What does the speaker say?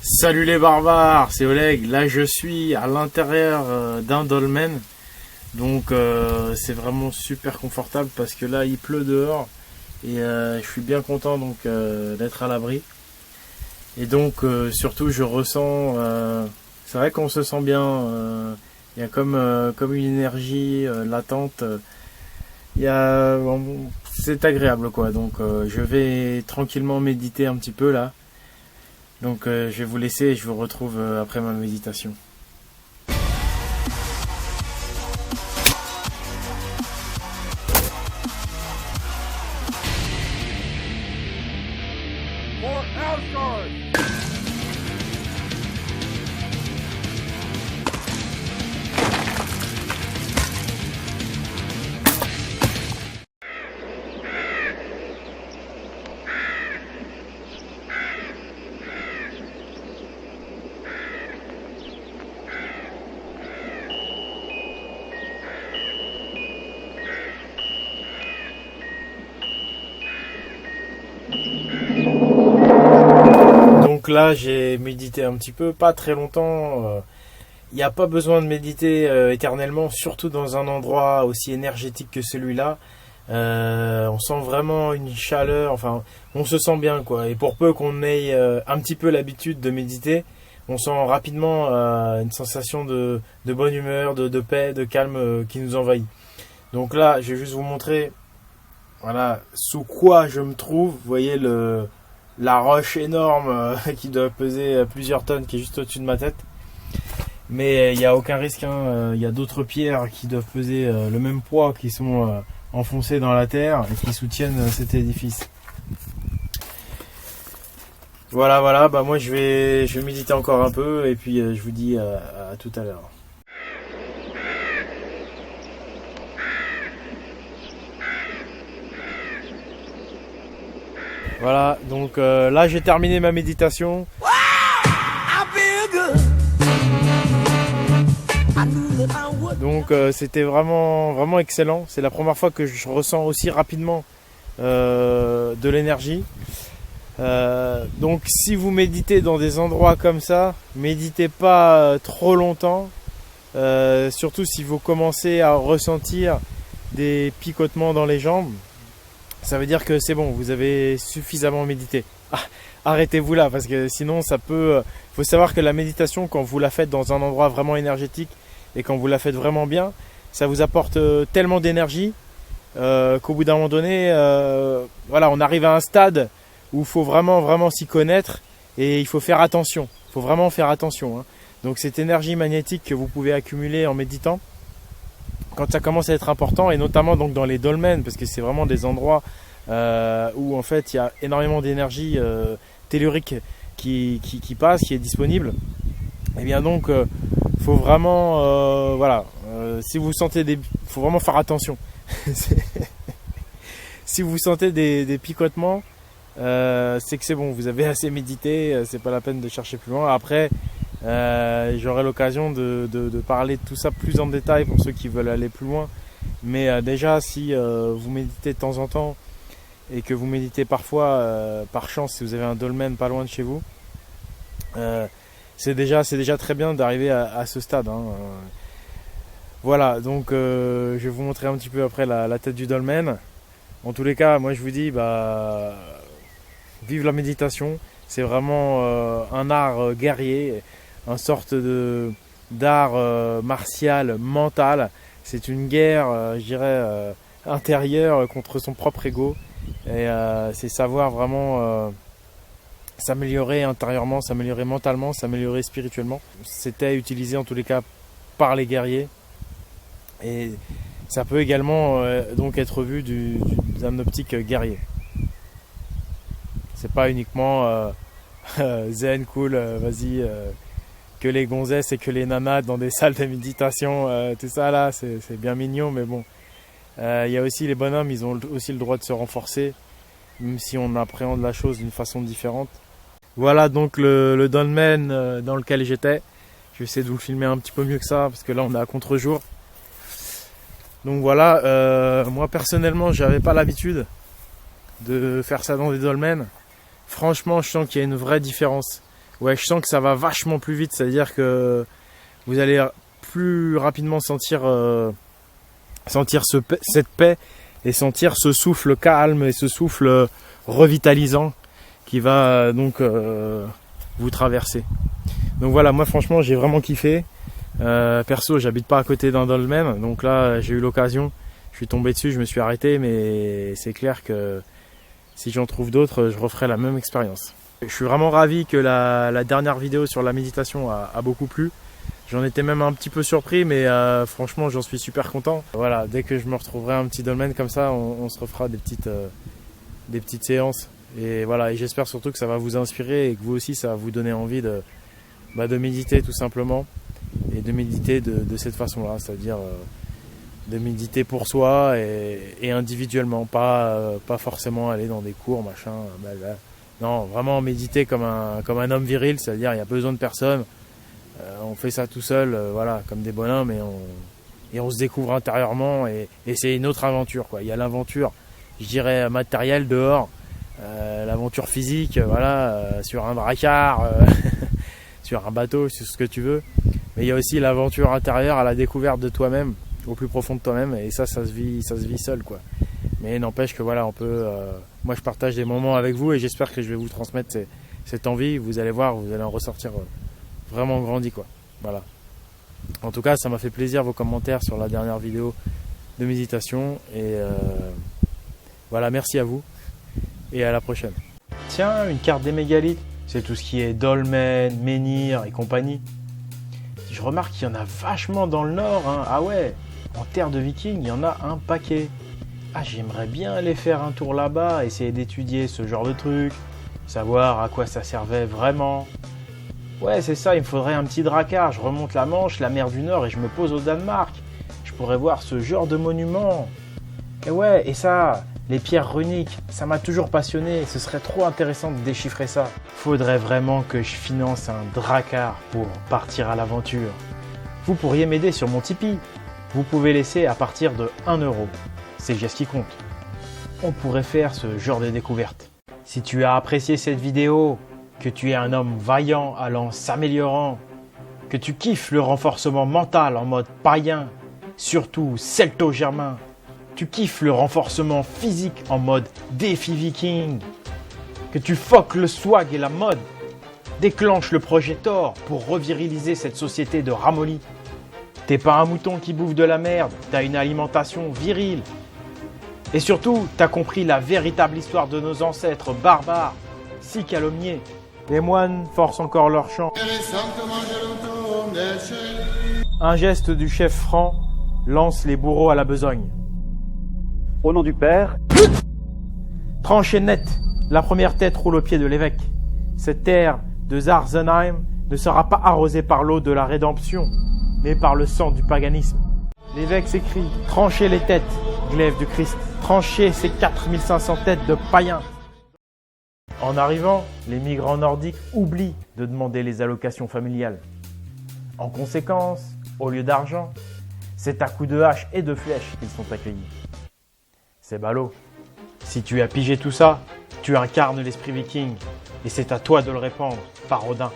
Salut les barbares, c'est Oleg. Là je suis à l'intérieur d'un dolmen. Donc c'est vraiment super confortable parce que là il pleut dehors. Et je suis bien content donc d'être à l'abri. Et donc surtout je ressens, c'est vrai qu'on se sent bien. Il y a comme une énergie latente. C'est agréable quoi. Donc je vais tranquillement méditer un petit peu là. Donc je vais vous laisser et je vous retrouve après ma méditation. Donc là j'ai médité un petit peu, pas très longtemps. Il n'y a pas besoin de méditer éternellement, surtout dans un endroit aussi énergétique que celui-là. On sent vraiment une chaleur, enfin on se sent bien quoi. Et pour peu qu'on ait un petit peu l'habitude de méditer, on sent rapidement une sensation de bonne humeur, de paix, de calme qui nous envahit. Donc là je vais juste vous montrer voilà, sous quoi je me trouve. Vous voyez la roche énorme qui doit peser plusieurs tonnes qui est juste au-dessus de ma tête. Mais il n'y a aucun risque, il y a d'autres pierres qui doivent peser le même poids, qui sont enfoncées dans la terre et qui soutiennent cet édifice. Voilà, bah moi je vais méditer encore un peu et puis je vous dis à tout à l'heure. Voilà, donc là j'ai terminé ma méditation. Donc c'était vraiment excellent. C'est la première fois que je ressens aussi rapidement de l'énergie. Donc si vous méditez dans des endroits comme ça, méditez pas trop longtemps. Surtout si vous commencez à ressentir des picotements dans les jambes. Ça veut dire que c'est bon, vous avez suffisamment médité. Arrêtez-vous là parce que sinon ça peut... Il faut savoir que la méditation, quand vous la faites dans un endroit vraiment énergétique et quand vous la faites vraiment bien, ça vous apporte tellement d'énergie qu'au bout d'un moment donné, voilà, on arrive à un stade où il faut vraiment s'y connaître et il faut faire attention. Il faut vraiment faire attention. Hein. Donc cette énergie magnétique que vous pouvez accumuler en méditant, quand ça commence à être important, et notamment donc dans les dolmens, parce que c'est vraiment des endroits où en fait il y a énormément d'énergie tellurique qui passe, qui est disponible. Et bien donc faut vraiment si vous sentez faut vraiment faire attention. Si vous sentez des picotements, c'est que c'est bon, vous avez assez médité, c'est pas la peine de chercher plus loin. Après j'aurai l'occasion de parler de tout ça plus en détail pour ceux qui veulent aller plus loin. Mais déjà, si vous méditez de temps en temps et que vous méditez parfois par chance, si vous avez un dolmen pas loin de chez vous, c'est déjà très bien d'arriver à ce stade. Hein. Voilà, donc je vais vous montrer un petit peu après la tête du dolmen. En tous les cas, moi je vous dis, vive la méditation. C'est vraiment un art guerrier, une sorte d'art martial, mental. C'est une guerre, je dirais, intérieure contre son propre ego. Et c'est savoir vraiment s'améliorer intérieurement, s'améliorer mentalement, s'améliorer spirituellement. C'était utilisé en tous les cas par les guerriers. Et ça peut également donc être vu d'un optique guerrier. C'est pas uniquement zen, cool, vas-y, que les gonzesses et que les nanas dans des salles de méditation, tout ça là, c'est bien mignon, mais bon. Il y a aussi les bonhommes, ils ont aussi le droit de se renforcer, même si on appréhende la chose d'une façon différente. Voilà donc le dolmen dans lequel j'étais. Je vais essayer de vous le filmer un petit peu mieux que ça, parce que là on est à contre-jour. Donc voilà, moi personnellement j'avais pas l'habitude de faire ça dans des dolmens. Franchement je sens qu'il y a une vraie différence. Ouais, je sens que ça va vachement plus vite, c'est-à-dire que vous allez plus rapidement sentir cette paix et sentir ce souffle calme et ce souffle revitalisant qui va donc vous traverser. Donc voilà, moi franchement j'ai vraiment kiffé. Perso, j'habite pas à côté d'un dolmen, donc là j'ai eu l'occasion, je suis tombé dessus, je me suis arrêté, mais c'est clair que si j'en trouve d'autres, je referai la même expérience. Je suis vraiment ravi que la dernière vidéo sur la méditation a beaucoup plu. J'en étais même un petit peu surpris, mais franchement j'en suis super content. Voilà, dès que je me retrouverai un petit dolmen comme ça, on se refera des petites séances. Et voilà, et j'espère surtout que ça va vous inspirer et que vous aussi ça va vous donner envie de méditer tout simplement. Et de méditer de cette façon-là, c'est-à-dire de méditer pour soi et individuellement, pas forcément aller dans des cours, machin, blablabla. Non, vraiment méditer comme un homme viril, c'est-à-dire il n'y a besoin de personne. On fait ça tout seul, voilà, comme des bonhommes, et on se découvre intérieurement, et c'est une autre aventure, quoi. Il y a l'aventure, je dirais, matérielle dehors, l'aventure physique, voilà, sur un dracard, sur un bateau, sur ce que tu veux. Mais il y a aussi l'aventure intérieure à la découverte de toi-même, au plus profond de toi-même, et ça se vit seul, quoi. Mais n'empêche que voilà, on peut. Moi, je partage des moments avec vous et j'espère que je vais vous transmettre cette envie. Vous allez voir, vous allez en ressortir vraiment grandi, quoi. Voilà. En tout cas, ça m'a fait plaisir vos commentaires sur la dernière vidéo de méditation et voilà, merci à vous et à la prochaine. Tiens, une carte des mégalithes, c'est tout ce qui est dolmen, menhir et compagnie. Je remarque qu'il y en a vachement dans le nord, hein. Ah ouais, en terre de vikings, il y en a un paquet. Ah, j'aimerais bien aller faire un tour là-bas, essayer d'étudier ce genre de truc, savoir à quoi ça servait vraiment. Ouais, c'est ça, il me faudrait un petit dracard. Je remonte la Manche, la mer du Nord et je me pose au Danemark. Je pourrais voir ce genre de monument. Et ouais, et ça, les pierres runiques, ça m'a toujours passionné. Ce serait trop intéressant de déchiffrer ça. Faudrait vraiment que je finance un dracard pour partir à l'aventure. Vous pourriez m'aider sur mon Tipeee. Vous pouvez laisser à partir de 1 €. C'est le geste qui compte. On pourrait faire ce genre de découverte. Si tu as apprécié cette vidéo, que tu es un homme vaillant allant s'améliorant, que tu kiffes le renforcement mental en mode païen, surtout celto-germain, tu kiffes le renforcement physique en mode défi viking, que tu foques le swag et la mode, déclenche le projet Thor pour reviriliser cette société de ramollis. T'es pas un mouton qui bouffe de la merde, t'as une alimentation virile. Et surtout, t'as compris la véritable histoire de nos ancêtres barbares, si calomniés. Les moines forcent encore leur chant. Un geste du chef franc lance les bourreaux à la besogne. Au nom du Père. Tranchée net, la première tête roule au pied de l'évêque. Cette terre de Zarzenheim ne sera pas arrosée par l'eau de la rédemption, mais par le sang du paganisme. L'évêque s'écrie, tranchez les têtes, glaive du Christ, tranchez ces 4500 têtes de païens. En arrivant, les migrants nordiques oublient de demander les allocations familiales. En conséquence, au lieu d'argent, c'est à coups de hache et de flèches qu'ils sont accueillis. C'est ballot. Si tu as pigé tout ça, tu incarnes l'esprit viking et c'est à toi de le répandre par Odin.